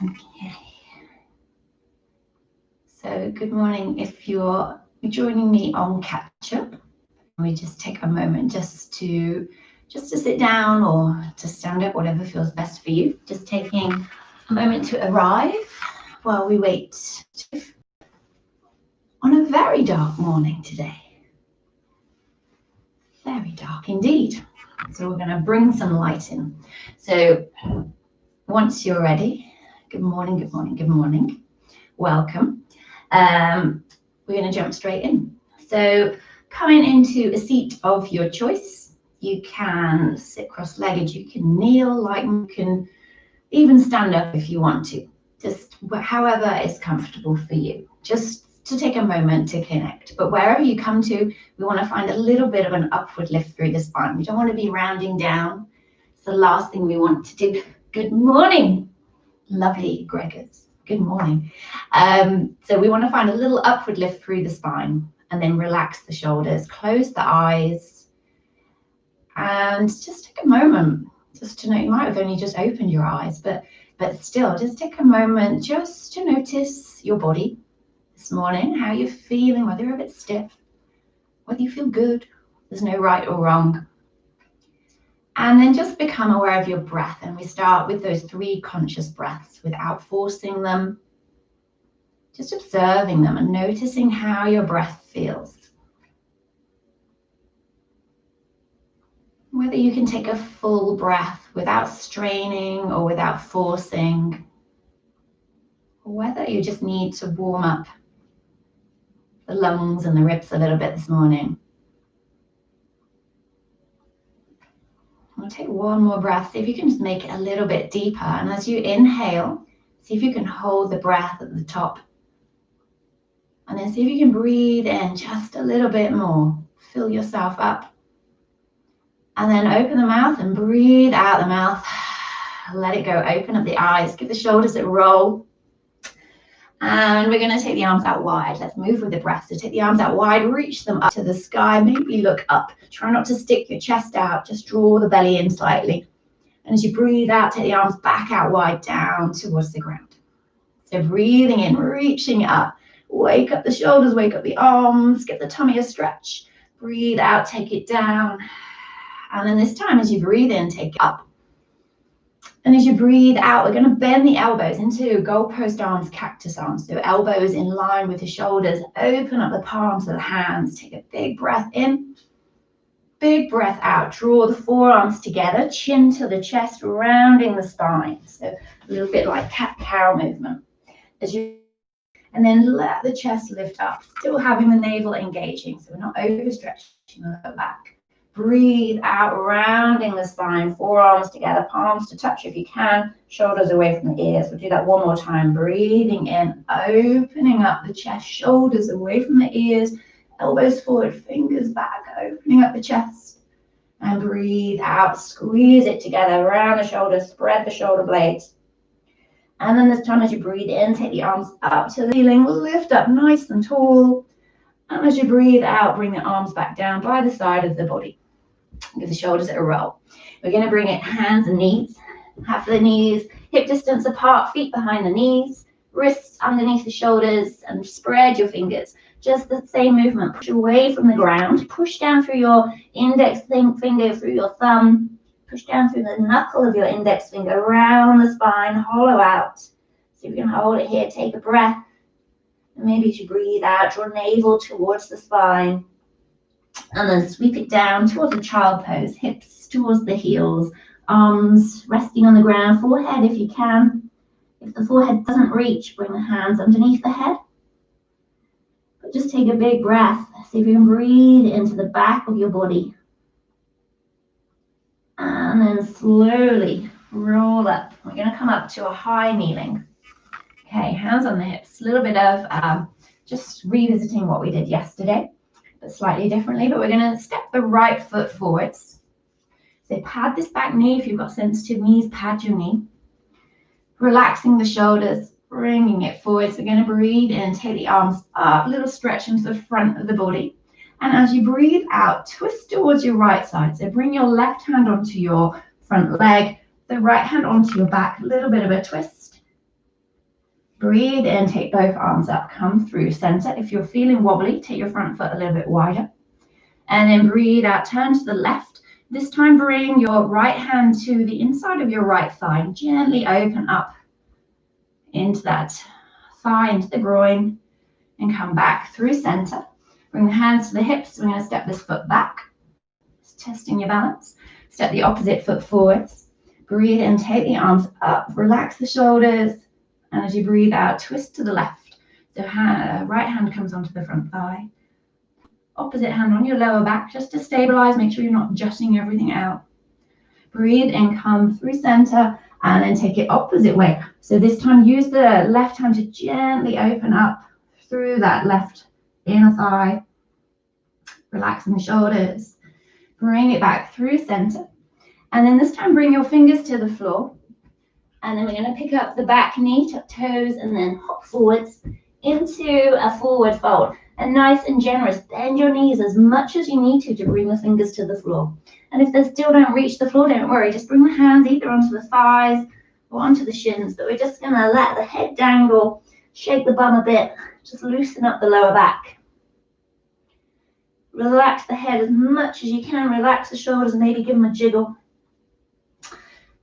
Okay. So good morning. If you're joining me on catch up, we just take a moment just to sit down or to stand up, whatever feels best for you. Just taking a moment to arrive while we wait on a very dark morning today. Very dark indeed. So we're going to bring some light in. So once you're ready, good morning, good morning, good morning. Welcome. We're going to jump straight in. So coming into a seat of your choice, you can sit cross-legged, you can kneel, you can even stand up if you want to, just however is comfortable for you. Just to take a moment to connect. But wherever you come to, we want to find a little bit of an upward lift through the spine. We don't want to be rounding down. It's the last thing we want to do. Good morning, lovely Gregors. Good morning. So we want to find a little upward lift through the spine and then relax the shoulders, close the eyes, and just take a moment just to know. You might have only just opened your eyes, but still just take a moment just to notice your body this morning, how you're feeling, whether you're a bit stiff, whether you feel good. There's no right or wrong. And then just become aware of your breath. And we start with those 3 conscious breaths without forcing them, just observing them and noticing how your breath feels. Whether you can take a full breath without straining or without forcing, or whether you just need to warm up the lungs and the ribs a little bit this morning. We'll take one more breath. See if you can just make it a little bit deeper. And as you inhale, see if you can hold the breath at the top. And then see if you can breathe in just a little bit more. Fill yourself up. And then open the mouth and breathe out the mouth. Let it go. Open up the eyes. Give the shoulders a roll. And we're going to take the arms out wide. Let's move with the breath. So take the arms out wide, reach them up to the sky. Maybe look up. Try not to stick your chest out. Just draw the belly in slightly. And as you breathe out, take the arms back out wide, down towards the ground. So breathing in, reaching up. Wake up the shoulders, wake up the arms. Give the tummy a stretch. Breathe out, take it down. And then this time, as you breathe in, take it up. And as you breathe out, we're going to bend the elbows into goalpost arms, cactus arms. So elbows in line with the shoulders. Open up the palms of the hands. Take a big breath in. Big breath out. Draw the forearms together. Chin to the chest, rounding the spine. So a little bit like cat-cow movement. And then let the chest lift up. Still having the navel engaging. So we're not overstretching the lower back. Breathe out, rounding the spine, forearms together, palms to touch if you can, shoulders away from the ears. We'll do that one more time. Breathing in, opening up the chest, shoulders away from the ears, elbows forward, fingers back, opening up the chest. And breathe out, squeeze it together, around the shoulders, spread the shoulder blades. And then this time as you breathe in, take the arms up to the ceiling, lift up nice and tall. And as you breathe out, bring the arms back down by the side of the body. Give the shoulders a roll. We're going to bring it hands and knees. Have the knees hip distance apart, feet behind the knees, wrists underneath the shoulders, and spread your fingers. Just the same movement. Push away from the ground. Push down through your index finger, through your thumb. Push down through the knuckle of your index finger, around the spine, hollow out. So you can hold it here. Take a breath. And maybe as you breathe out, draw navel towards the spine. And then sweep it down towards the child pose, hips towards the heels, arms resting on the ground, forehead if you can. If the forehead doesn't reach, bring the hands underneath the head. But just take a big breath. See if you can breathe into the back of your body. And then slowly roll up. We're going to come up to a high kneeling. Okay, hands on the hips. A little bit of just revisiting what we did yesterday, but slightly differently. But we're going to step the right foot forwards. So pad this back knee. If you've got sensitive knees, pad your knee. Relaxing the shoulders, bringing it forward. So we're going to breathe in, take the arms up, a little stretch into the front of the body. And as you breathe out, twist towards your right side. So bring your left hand onto your front leg, the right hand onto your back, a little bit of a twist. Breathe in, take both arms up, come through center. If you're feeling wobbly, take your front foot a little bit wider. And then breathe out, turn to the left. This time bring your right hand to the inside of your right thigh. Gently open up into that thigh, into the groin, and come back through center. Bring the hands to the hips. We're going to step this foot back. Just testing your balance. Step the opposite foot forwards. Breathe in, take the arms up, relax the shoulders. And as you breathe out, twist to the left. So right hand comes onto the front thigh. Opposite hand on your lower back, just to stabilize. Make sure you're not jutting everything out. Breathe in, come through center, and then take it opposite way. So this time use the left hand to gently open up through that left inner thigh. Relaxing the shoulders. Bring it back through center. And then this time bring your fingers to the floor. And then we're going to pick up the back knee, tuck toes, and then hop forwards into a forward fold. And nice and generous, bend your knees as much as you need to bring the fingers to the floor. And if they still don't reach the floor, don't worry. Just bring the hands either onto the thighs or onto the shins. But we're just going to let the head dangle, shake the bum a bit, just loosen up the lower back. Relax the head as much as you can. Relax the shoulders, maybe give them a jiggle.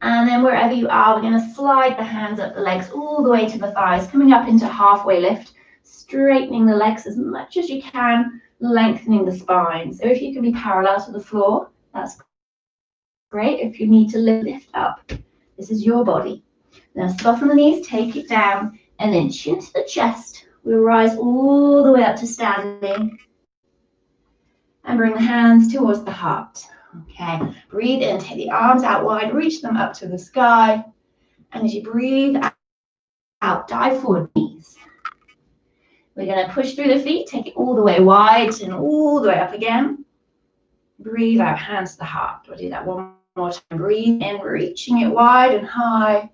And then wherever you are, we're going to slide the hands up the legs all the way to the thighs, coming up into halfway lift, straightening the legs as much as you can, lengthening the spine. So if you can be parallel to the floor, that's great. If you need to lift up, this is your body. Now soften the knees, take it down, and then chin to the chest. We'll rise all the way up to standing. And bring the hands towards the heart. Okay, breathe in, take the arms out wide, reach them up to the sky. And as you breathe out, dive forward, knees. We're going to push through the feet, take it all the way wide and all the way up again. Breathe out, hands to the heart. We'll do that one more time. Breathe in, reaching it wide and high.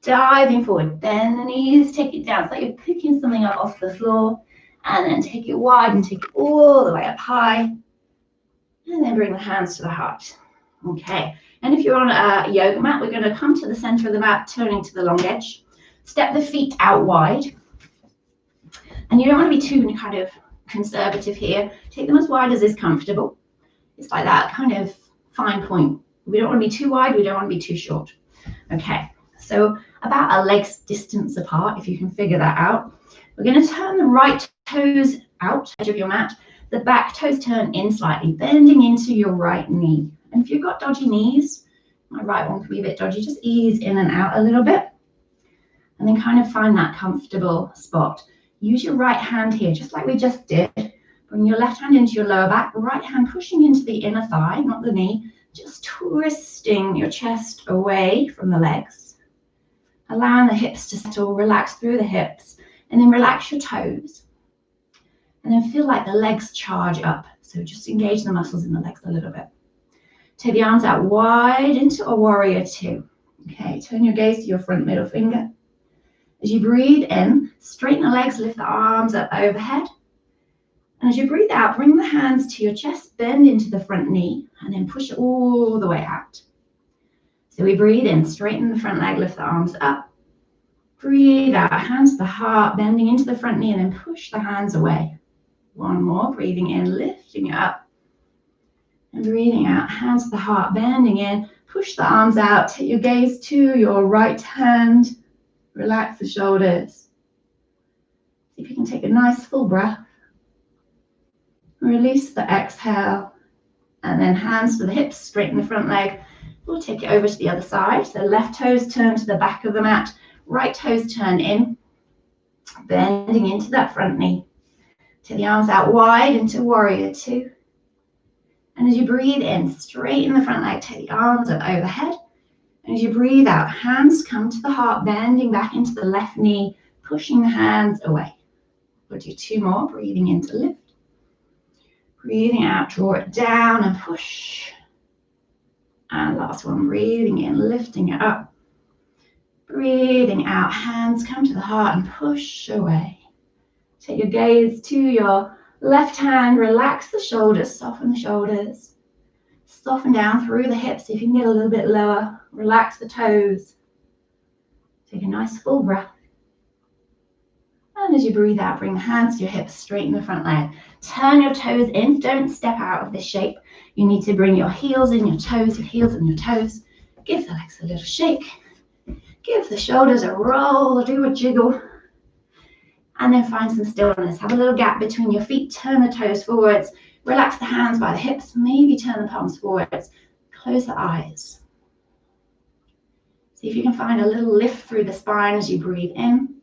Diving forward, bend the knees, take it down. It's like you're picking something up off the floor. And then take it wide and take it all the way up high. And then bring the hands to the heart. Okay, and if you're on a yoga mat, we're going to come to the center of the mat, turning to the long edge. Step the feet out wide. And you don't want to be too kind of conservative here. Take them as wide as is comfortable. It's like that kind of fine point. We don't want to be too wide, we don't want to be too short. Okay, so about a leg's distance apart, if you can figure that out. We're going to turn the right toes out, edge of your mat. The back toes turn in slightly, bending into your right knee. And if you've got dodgy knees, my right one could be a bit dodgy, just ease in and out a little bit. And then kind of find that comfortable spot. Use your right hand here, just like we just did. Bring your left hand into your lower back, right hand pushing into the inner thigh, not the knee. Just twisting your chest away from the legs. Allowing the hips to settle, relax through the hips. And then relax your toes. And then feel like the legs charge up. So just engage the muscles in the legs a little bit. Take the arms out wide into a warrior two. Okay, turn your gaze to your front middle finger. As you breathe in, straighten the legs, lift the arms up overhead. And as you breathe out, bring the hands to your chest, bend into the front knee, and then push all the way out. So we breathe in, straighten the front leg, lift the arms up. Breathe out, hands to the heart, bending into the front knee, and then push the hands away. One more, breathing in, lifting it up. And breathing out, hands to the heart, bending in, push the arms out, take your gaze to your right hand, relax the shoulders. See if you can take a nice full breath. Release the exhale, and then hands to the hips, straighten the front leg. We'll take it over to the other side. So left toes turn to the back of the mat, right toes turn in, bending into that front knee. Take the arms out wide into warrior two. And as you breathe in, straighten the front leg, take the arms up overhead. And as you breathe out, hands come to the heart, bending back into the left knee, pushing the hands away. We'll do two more, breathing in to lift. Breathing out, draw it down and push. And last one, breathing in, lifting it up. Breathing out, hands come to the heart and push away. Take your gaze to your left hand, relax the shoulders, soften the shoulders. Soften down through the hips. If you can get a little bit lower, relax the toes. Take a nice full breath. And as you breathe out, bring the hands to your hips, straighten the front leg. Turn your toes in. Don't step out of this shape. You need to bring your heels in, your toes, your heels and your toes. Give the legs a little shake. Give the shoulders a roll, do a jiggle. And then find some stillness. Have a little gap between your feet. Turn the toes forwards. Relax the hands by the hips. Maybe turn the palms forwards. Close the eyes. See if you can find a little lift through the spine as you breathe in.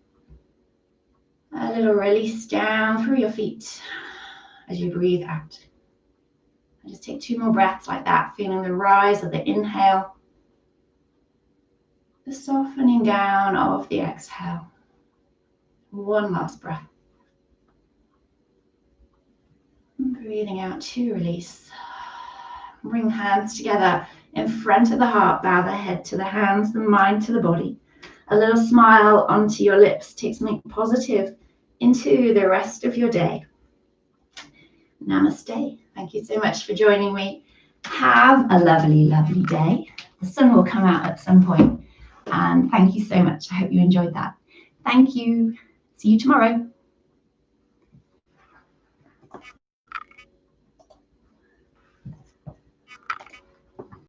A little release down through your feet as you breathe out. And just take 2 more breaths like that, feeling the rise of the inhale, the softening down of the exhale. 1 last breath. And breathing out to release. Bring the hands together in front of the heart, bow the head to the hands, the mind to the body. A little smile onto your lips. Take something positive into the rest of your day. Namaste. Thank you so much for joining me. Have a lovely, lovely day. The sun will come out at some point. And thank you so much. I hope you enjoyed that. Thank you. See you tomorrow.